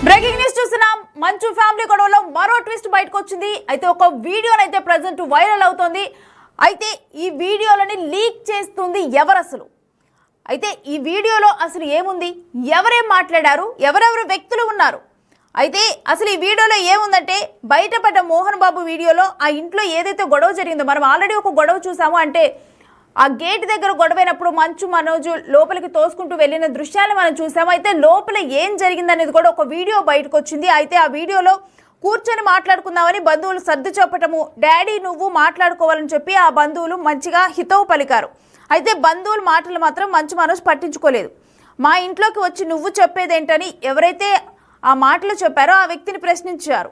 Breaking news చూస్తున్నాం. మంచు family గొడవలో మరో ట్విస్ట్ బయటకు వచ్చింది. అయితే ఒక వీడియోనైతే ప్రెజెంట్ వైరల్ అవుతోంది. అయితే ఈ వీడియోలని లీక్ చేస్తుంది ఎవరు అసలు? అయితే ఈ వీడియోలో అసలు ఏముంది, ఎవరేం మాట్లాడారు, ఎవరెవరు వ్యక్తులు ఉన్నారు? అయితే అసలు ఈ వీడియోలో ఏముందంటే, బయటపడ్డ మోహన్ బాబు వీడియోలో ఆ ఇంట్లో ఏదైతే గొడవ జరిగిందో, మనం ఆల్రెడీ ఒక గొడవ చూసాము. అంటే ఆ గేట్ దగ్గర గొడవైనప్పుడు మంచు మనోజు లోపలికి తోసుకుంటూ వెళ్ళిన దృశ్యాలు మనం చూసాము. అయితే లోపల ఏం జరిగిందనేది కూడా ఒక వీడియో బయటకు వచ్చింది. అయితే ఆ వీడియోలో కూర్చొని మాట్లాడుకుందామని బంధువులు సర్ది చెప్పటము, డాడీ నువ్వు మాట్లాడుకోవాలని చెప్పి ఆ బంధువులు మంచిగా హితవు పలికారు. అయితే బంధువుల మాటలు మాత్రం మంచు మనోజ్ పట్టించుకోలేదు. మా ఇంట్లోకి వచ్చి నువ్వు చెప్పేదేంటని ఎవరైతే ఆ మాటలు చెప్పారో ఆ వ్యక్తిని ప్రశ్నించారు.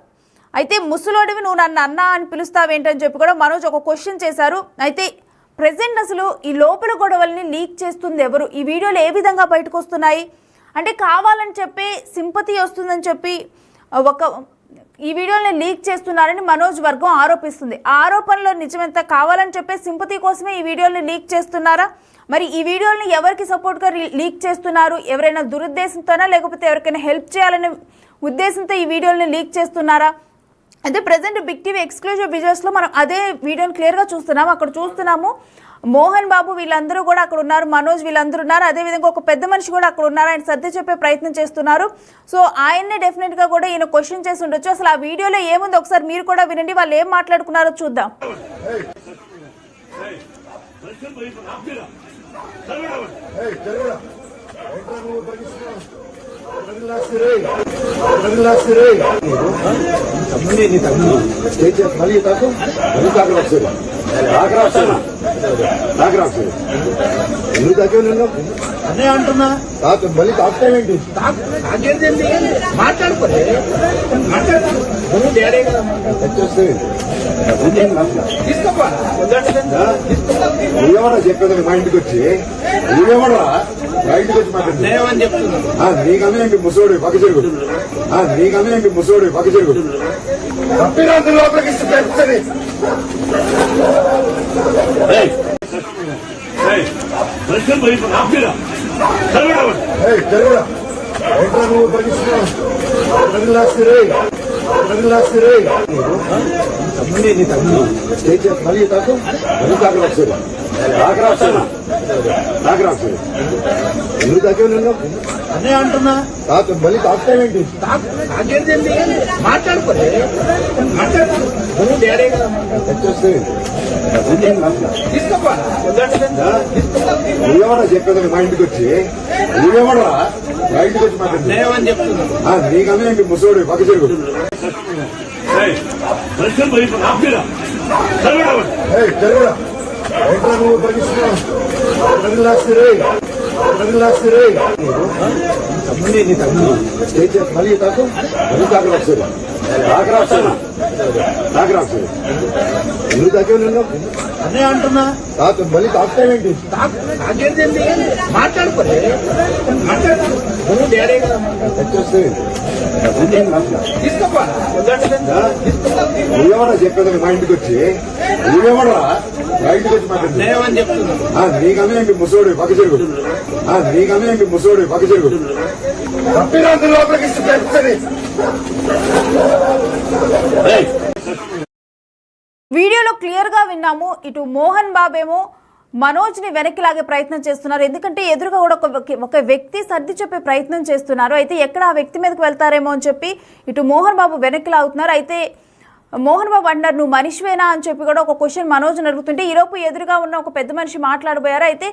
అయితే ముసలోడివి నువ్వు నన్ను అన్నా అని పిలుస్తావేంటని చెప్పి కూడా మనోజ్ ఒక క్వశ్చన్ చేశారు. అయితే ప్రెజెంట్ అసలు ఈ లోపల గొడవల్ని లీక్ చేస్తుంది ఎవరు? ఈ వీడియోలు ఏ విధంగా బయటకు వస్తున్నాయి అంటే, కావాలని చెప్పి సింపతి వస్తుందని చెప్పి ఈ వీడియోని లీక్ చేస్తున్నారని మనోజ్ వర్గం ఆరోపిస్తుంది. ఆ ఆరోపణలో నిజమెంత? కావాలని చెప్పి సింపతి కోసమే ఈ వీడియోని లీక్ చేస్తున్నారా? మరి ఈ వీడియోని ఎవరికి సపోర్ట్గా లీక్ చేస్తున్నారు? ఎవరైనా దురుద్దేశంతోనా, లేకపోతే ఎవరికైనా హెల్ప్ చేయాలనే ఉద్దేశంతో ఈ వీడియోని లీక్ చేస్తున్నారా? అయితే ప్రజెంట్ బిగ్ టీవీ ఎక్స్క్లూజివ్ విజువల్స్లో మనం అదే వీడియోని క్లియర్గా చూస్తున్నాము. అక్కడ చూస్తున్నాము మోహన్ బాబు వీళ్ళందరూ కూడా అక్కడ ఉన్నారు, మనోజ్ వీళ్ళందరూ ఉన్నారు. అదేవిధంగా ఒక పెద్ద మనిషి కూడా అక్కడ ఉన్నారు. ఆయన సర్ది చెప్పే ప్రయత్నం చేస్తున్నారు. సో ఆయన్నే డెఫినెట్గా కూడా ఈయన క్వశ్చన్ చేసి ఉండొచ్చు. అసలు ఆ వీడియోలో ఏముంది ఒకసారి మీరు కూడా వినండి, వాళ్ళు ఏం మాట్లాడుకున్నారో చూద్దాం. ఎందుకు తగ్గే నిన్ను అదే అంటున్నా. మళ్ళీ తాకుతావేంటి? మాట్లాడుకోలే నువ్వెవరా చెప్పేది? మా ఇంటికి వచ్చి నువ్వెవరా మా ఇంటికి వచ్చి మాట్లాడుతున్నావని చెప్తున్నా. నీకన్నా ఏంటి ముసోడు పక్క చెరుగు, నీకన్నా ఏంటి ముసోడు పక్క చెరుగు. తప్పినంత లోపలికి ఇస్తుంది. నువ్వు పరిగిస్తున్నావు మళ్ళీ తాకు మళ్ళీ తాకరా ఒకసారి ఎందుకు తగ్గే నిన్ను అదే అంటున్నా. మళ్ళీ తాకుతావేంటి? మాట్లాడుకోలే నువ్వెవరా చెప్పేది? మా ఇంటికి వచ్చి నువ్వెవరా మా ఇంటికి వచ్చి మాట్లాడుతున్నావని చెప్తున్నా. నీకన్నా ఏంటి ముసోడు పక్క చెరుగు. నువ్వు పరిగిస్తున్నావు మళ్ళీ తాకు మళ్ళీ తాకరా ఒకసారి ఎందుకు తగ్గే నిన్ను అదే అంటున్నా. మళ్ళీ తాకుతావేంటి? మాట్లాడుకోలే నువ్వెవరా చెప్పేది? మా ఇంటికి వచ్చి నువ్వెవరా మా ఇంటికి వచ్చి మాట్లాడుతున్నావని చెప్తున్నా. నీకన్నా ఏంటి ముసోడు పక్క చెరుగు, నీకన్నా ఏంటి ముసోడు పక్క చెరుగు. తప్పినంత లోపలికి ఇస్తుంది. వీడియోలో క్లియర్గా విన్నాము. ఇటు మోహన్ బాబేమో మనోజ్ని వెనక్కి లాగే ప్రయత్నం చేస్తున్నారు. ఎందుకంటే ఎదురుగా కూడా ఒక వ్యక్తి సర్ది చెప్పే ప్రయత్నం చేస్తున్నారు. అయితే ఎక్కడ ఆ వ్యక్తి మీదకి వెళ్తారేమో అని చెప్పి ఇటు మోహన్ బాబు వెనక్కి లాగుతున్నారు. అయితే మోహన్ బాబు అంటారు నువ్వు మనిషివేనా అని చెప్పి కూడా ఒక క్వశ్చన్ మనోజ్ అడుగుతుంటే, ఈలోపు ఎదురుగా ఉన్న ఒక పెద్ద మనిషి మాట్లాడబోయారు. అయితే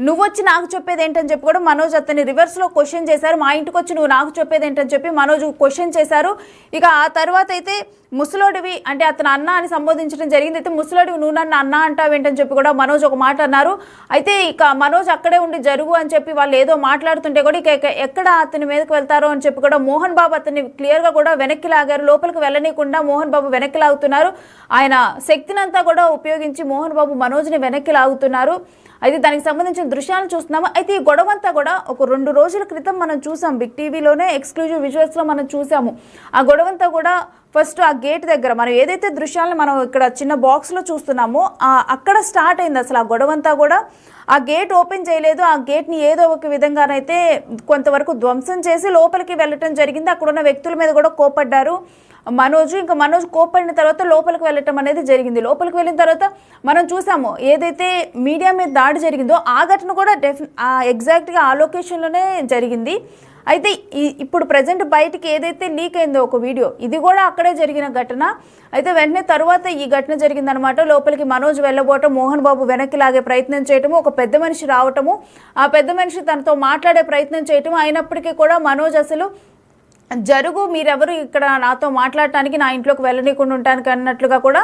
నువ్వు వచ్చి నాకు చెప్పేది ఏంటని చెప్పి కూడా మనోజ్ అతన్ని రివర్స్లో క్వశ్చన్ చేశారు. మా ఇంటికి వచ్చి నువ్వు నాకు చెప్పేది ఏంటని చెప్పి మనోజ్ క్వశ్చన్ చేశారు. ఇక ఆ తర్వాత అయితే ముసలోడివి అంటే అతను అన్న అని సంబోధించడం జరిగింది. అయితే ముసలోడివి నువ్వు నన్ను అన్న అంటావేంటని చెప్పి కూడా మనోజ్ ఒక మాట అన్నారు. అయితే ఇక మనోజ్ అక్కడే ఉండి జరుగు అని చెప్పి వాళ్ళు ఏదో మాట్లాడుతుంటే కూడా ఇక ఎక్కడ అతని మీదకి వెళ్తారో అని చెప్పి కూడా మోహన్ బాబు అతన్ని క్లియర్గా కూడా వెనక్కి లాగారు. లోపలికి వెళ్ళనీయకుండా మోహన్ బాబు వెనక్కి లాగుతున్నారు. ఆయన శక్తినంతా కూడా ఉపయోగించి మోహన్ బాబు మనోజ్ని వెనక్కి లాగుతున్నారు. అయితే దానికి సంబంధించిన దృశ్యాలను చూస్తున్నాము. అయితే ఈ గొడవ అంతా కూడా ఒక 2 రోజుల క్రితం మనం చూసాం, బిగ్ టీవీలోనే ఎక్స్క్లూజివ్ విజువల్స్లో మనం చూసాము. ఆ గొడవంతా కూడా ఫస్ట్ ఆ గేట్ దగ్గర మనం ఏదైతే దృశ్యాలను మనం ఇక్కడ చిన్న బాక్స్లో చూస్తున్నామో అక్కడ స్టార్ట్ అయింది అసలు ఆ గొడవంతా కూడా. ఆ గేట్ ఓపెన్ చేయలేదు, ఆ గేట్ని ఏదో ఒక విధంగానైతే కొంతవరకు ధ్వంసం చేసి లోపలికి వెళ్ళటం జరిగింది. అక్కడ ఉన్న వ్యక్తుల మీద కూడా కోపడ్డారు మనోజ్ కోపడిన తర్వాత లోపలికి వెళ్ళటం అనేది జరిగింది. లోపలికి వెళ్ళిన తర్వాత మనం చూసాము ఏదైతే మీడియా మీద దాడి జరిగిందో ఆ ఘటన కూడా ఎగ్జాక్ట్గా ఆ లొకేషన్లోనే జరిగింది. అయితే ఇప్పుడు ప్రజెంట్ బయటికి ఏదైతే లీక్ అయిందో ఒక వీడియో, ఇది కూడా అక్కడే జరిగిన ఘటన. అయితే వెంటనే తర్వాత ఈ ఘటన జరిగిందనమాట. లోపలికి మనోజ్ వెళ్ళబోవటం, మోహన్ బాబు వెనక్కి లాగే ప్రయత్నం చేయటము, ఒక పెద్ద మనిషి రావటము, ఆ పెద్ద మనిషి తనతో మాట్లాడే ప్రయత్నం చేయటం. అయినప్పటికీ కూడా మనోజ్ అసలు జరుగు, మీరెవరు ఇక్కడ నాతో మాట్లాడటానికి, నా ఇంట్లోకి వెళ్ళనీయకుండా ఉండటానికి అన్నట్లుగా కూడా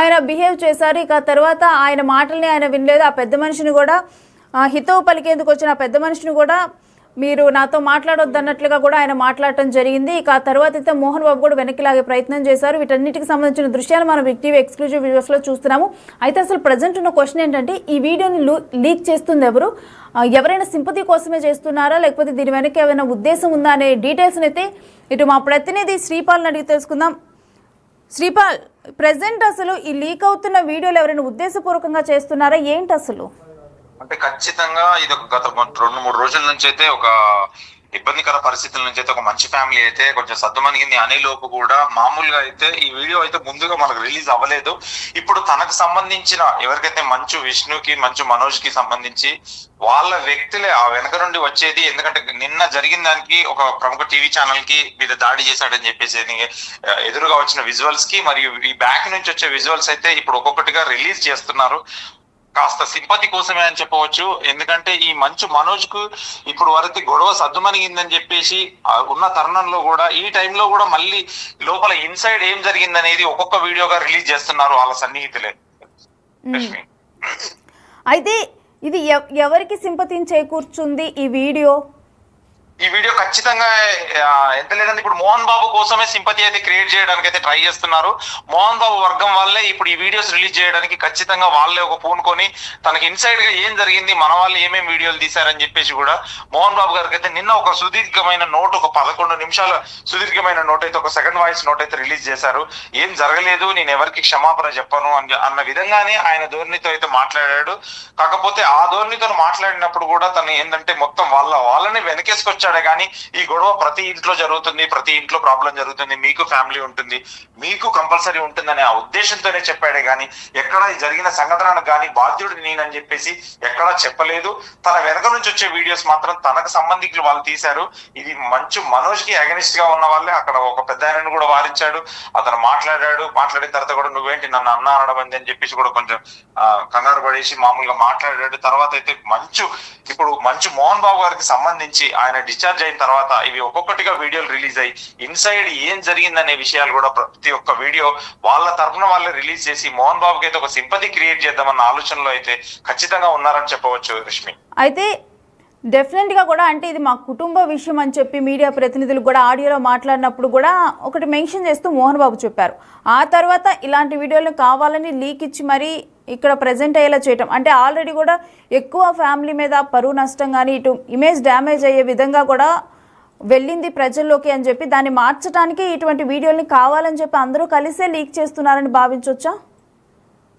ఆయన బిహేవ్ చేశారు. ఇక తర్వాత ఆయన మాటల్ని ఆయన వినలేదు. ఆ పెద్ద మనిషిని కూడా హితవు పలికేందుకు వచ్చిన ఆ పెద్ద మనిషిని కూడా మీరు నాతో మాట్లాడొద్దు అన్నట్లుగా కూడా ఆయన మాట్లాడటం జరిగింది. ఇక ఆ తర్వాత అయితే మోహన్ బాబు కూడా వెనక్కి లాగే ప్రయత్నం చేశారు. వీటన్నిటికి సంబంధించిన దృశ్యాలు మనం బిగ్ టీవీ ఎక్స్క్లూజివ్ వీడియోస్లో చూస్తున్నాము. అయితే అసలు ప్రజెంట్ ఉన్న క్వశ్చన్ ఏంటంటే, ఈ వీడియోని లీక్ చేస్తుంది ఎవరు? ఎవరైనా సింపతి కోసమే చేస్తున్నారా, లేకపోతే దీని వెనక ఏమైనా ఉద్దేశం ఉందా అనే డీటెయిల్స్ని అయితే ఇటు మా ప్రతినిధి శ్రీపాల్ని అడిగి తెలుసుకుందాం. శ్రీపాల్, ప్రజెంట్ అసలు ఈ లీక్ అవుతున్న వీడియోలు ఎవరైనా ఉద్దేశపూర్వకంగా చేస్తున్నారా, ఏంటి అసలు? అంటే ఖచ్చితంగా ఇది ఒక గత 2-3 రోజుల నుంచి అయితే ఒక ఇబ్బందికర పరిస్థితుల నుంచి అయితే ఒక మంచి ఫ్యామిలీ అయితే కొంచెం సద్దుమణిగింది అనే లోపు కూడా మామూలుగా అయితే ఈ వీడియో అయితే ముందుగా మనకు రిలీజ్ అవ్వలేదు. ఇప్పుడు తనకు సంబంధించిన ఎవరికైతే మంచు విష్ణుకి, మంచు మనోజ్ కి సంబంధించి వాళ్ళ వ్యక్తులే ఆ వెనక నుండి వచ్చేది. ఎందుకంటే నిన్న జరిగిన దానికి ఒక ప్రముఖ టీవీ ఛానల్ కి మీద దాడి చేశాడని చెప్పేసి ఎదురుగా వచ్చిన విజువల్స్ కి మరియు ఈ బ్యాక్ నుంచి వచ్చే విజువల్స్ అయితే ఇప్పుడు ఒక్కొక్కటిగా రిలీజ్ చేస్తున్నారు. కాస్త సింపతి కోసమే అని చెప్పవచ్చు. ఎందుకంటే ఈ మంచు మనోజ్ కు ఇప్పుడు వరకు గొడవ సద్దుమణిగిందని చెప్పేసి ఉన్న తరుణంలో కూడా ఈ టైంలో కూడా మళ్ళీ లోపల ఇన్సైడ్ ఏం జరిగిందనేది ఒక్కొక్క వీడియోగా రిలీజ్ చేస్తున్నారు వాళ్ళ సన్నిహితులే. అయితే ఇది ఎవరికి సింపతిని చేకూర్చుంది ఈ వీడియో? ఈ వీడియో ఖచ్చితంగా ఎంత లేదంటే ఇప్పుడు మోహన్ బాబు కోసమే సింపతి అయితే క్రియేట్ చేయడానికి అయితే ట్రై చేస్తున్నారు. మోహన్ బాబు వర్గం వాళ్ళే ఇప్పుడు ఈ వీడియోస్ రిలీజ్ చేయడానికి ఖచ్చితంగా వాళ్ళే ఒక పూనుకొని తనకి ఇన్సైడ్ గా ఏం జరిగింది, మన వాళ్ళు ఏమేమి వీడియోలు తీశారని చెప్పేసి కూడా మోహన్ బాబు గారికి అయితే నిన్న ఒక సుదీర్ఘమైన నోట్, ఒక 11 నిమిషాల సుదీర్ఘమైన నోట్ అయితే, ఒక సెకండ్ వాయిస్ నోట్ అయితే రిలీజ్ చేశారు. ఏం జరగలేదు, నేను ఎవరికి క్షమాపణ చెప్పను అన్న విధంగానే ఆయన ధోరణితో అయితే మాట్లాడాడు. కాకపోతే ఆ ధోరణితో మాట్లాడినప్పుడు కూడా తను ఏంటంటే మొత్తం వాళ్ళని వెనకేసుకొచ్చాడు. కానీ ఈ గొడవ ప్రతి ఇంట్లో జరుగుతుంది, ప్రతి ఇంట్లో ప్రాబ్లం జరుగుతుంది, మీకు ఫ్యామిలీ ఉంటుంది, మీకు కంపల్సరీ ఉంటుందనే ఆ ఉద్దేశంతోనే చెప్పాడే గానీ ఎక్కడ జరిగిన సంఘటనకు కానీ బాధ్యుడు నేనని చెప్పేసి ఎక్కడా చెప్పలేదు. తన వెనక నుంచి వచ్చే వీడియోస్ మాత్రం తనకు సంబంధికులు వాళ్ళు తీశారు. ఇది మంచు మనోజ్ కి అగనిస్ట్ గా ఉన్న వాళ్ళే. అక్కడ ఒక పెద్ద ఆయనను కూడా వారించాడు, అతను మాట్లాడిన తర్వాత కూడా నువ్వేంటి నన్ను అన్న అనడం అని చెప్పేసి కూడా కొంచెం కంగారు పడేసి మామూలుగా మాట్లాడాడు. తర్వాత అయితే ఇప్పుడు మంచు మోహన్ బాబు గారికి సంబంధించి ఆయన డిశ్చార్జ్ అయిన తర్వాత ఇవి ఒక్కొక్కటిగా వీడియోలు రిలీజ్ అయ్యి ఇన్సైడ్ ఏం జరిగిందనే విషయాలు కూడా ప్రతి ఒక్క వీడియో వాళ్ళ తరఫున వాళ్ళే రిలీజ్ చేసి మోహన్ బాబుకి అయితే ఒక సింపతి క్రియేట్ చేద్దామన్న ఆలోచనలో అయితే ఖచ్చితంగా ఉన్నారని చెప్పవచ్చు రష్మి. అయితే డెఫినెట్గా కూడా అంటే ఇది మా కుటుంబ విషయం అని చెప్పి మీడియా ప్రతినిధులు కూడా ఆడియోలో మాట్లాడినప్పుడు కూడా ఒకటి మెన్షన్ చేస్తూ మోహన్ బాబు చెప్పారు. ఆ తర్వాత ఇలాంటి వీడియోలు కావాలని లీక్ ఇచ్చి మరీ ఇక్కడ ప్రజెంట్ అయ్యేలా చేయటం అంటే ఆల్రెడీ కూడా ఎక్కువ ఫ్యామిలీ మీద పరువు నష్టం కానీ ఇటు ఇమేజ్ డ్యామేజ్ అయ్యే విధంగా కూడా వెళ్ళింది ప్రజల్లోకి అని చెప్పి దాన్ని మార్చడానికి ఇటువంటి వీడియోల్ని కావాలని చెప్పి అందరూ కలిసే లీక్ చేస్తున్నారని భావించవచ్చా?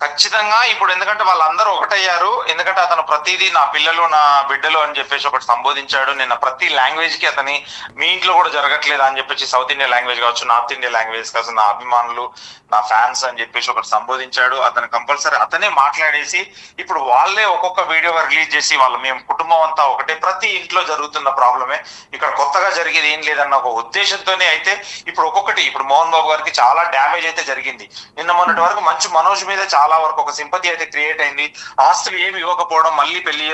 ఖచ్చితంగా. ఇప్పుడు ఎందుకంటే వాళ్ళందరూ ఒకటయ్యారు. ఎందుకంటే అతను ప్రతిదీ నా పిల్లలు, నా బిడ్డలు అని చెప్పేసి ఒకటి సంబోధించాడు. నిన్న ప్రతి లాంగ్వేజ్ కి అతని మీ ఇంట్లో కూడా జరగట్లేదు అని చెప్పేసి సౌత్ ఇండియా లాంగ్వేజ్ కావచ్చు, నార్త్ ఇండియా లాంగ్వేజ్ కావచ్చు, నా అభిమానులు, నా ఫ్యాన్స్ అని చెప్పేసి ఒకటి సంబోధించాడు. అతను కంపల్సరీ అతనే మాట్లాడేసి ఇప్పుడు వాళ్ళే ఒక్కొక్క వీడియో రిలీజ్ చేసి మేము కుటుంబం అంతా ఒకటే, ప్రతి ఇంట్లో జరుగుతున్న ప్రాబ్లమే, ఇక్కడ కొత్తగా జరిగేది ఏం లేదన్న ఒక ఉద్దేశంతోనే అయితే ఇప్పుడు ఒక్కొక్కటి ఇప్పుడు మోహన్ బాబు గారికి చాలా డ్యామేజ్ అయితే జరిగింది. నిన్న మొన్నటి వరకు మంచు మనోజ్ మీద చాలా వరకు ఒక సింపతి అయితే క్రియేట్ అయింది. ఆస్తులు ఏమి ఇవ్వకపోవడం, మళ్ళీ పెళ్లి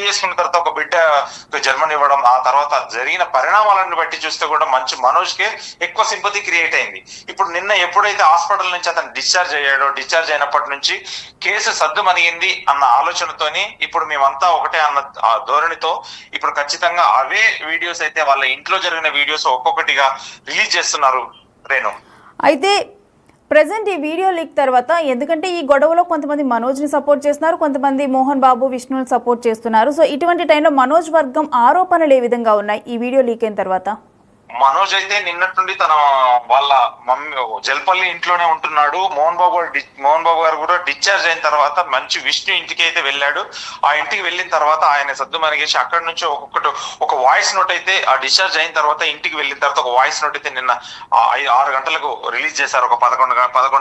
చేసుకున్న తర్వాత ఒక బిడ్డ జన్మనివ్వడం, ఆ తర్వాత జరిగిన పరిణామాలను బట్టి చూస్తే కూడా మంచు మనోజ్ కే ఎక్కువ సింపతి క్రియేట్ అయింది. ఇప్పుడు నిన్న ఎప్పుడైతే హాస్పిటల్ నుంచి అతను డిశ్చార్జ్ అయినప్పటి నుంచి కేసు సద్దుమణిగింది అన్న ఆలోచనతోని ఇప్పుడు మేమంతా ఒకటే అన్న ధోరణితో ఇప్పుడు ఖచ్చితంగా అవే వీడియోస్ అయితే వాళ్ళ ఇంట్లో జరిగిన వీడియోస్ ఒక్కొక్కటిగా రిలీజ్ చేస్తున్నారు రేణు. అయితే ప్రజెంట్ ఈ వీడియో లీక్ తర్వాత, ఎందుకంటే ఈ గొడవలో కొంతమంది మనోజ్ని సపోర్ట్ చేస్తున్నారు, కొంతమంది మోహన్ బాబు విష్ణుని సపోర్ట్ చేస్తున్నారు. సో ఇటువంటి టైంలో మనోజ్ వర్గం ఆరోపణలు ఏ విధంగా ఉన్నాయి ఈ వీడియో లీక్ అయిన తర్వాత? మనోజ్ అయితే నిన్నటి నుండి తన వాళ్ళ మమ్మీ జల్పల్లి ఇంట్లోనే ఉంటున్నాడు. మోహన్ బాబు గారు కూడా డిశ్చార్జ్ అయిన తర్వాత మంచి విష్ణు ఇంటికి అయితే వెళ్ళాడు. ఆ ఇంటికి వెళ్ళిన తర్వాత ఆయన సద్దు మనగేసి అక్కడి నుంచి ఒక వాయిస్ నోట్ అయితే ఆ డిశ్చార్జ్ అయిన తర్వాత ఇంటికి వెళ్ళిన తర్వాత ఒక వాయిస్ నోట్ అయితే నిన్న 6 గంటలకు రిలీజ్ చేశారు. ఒక 11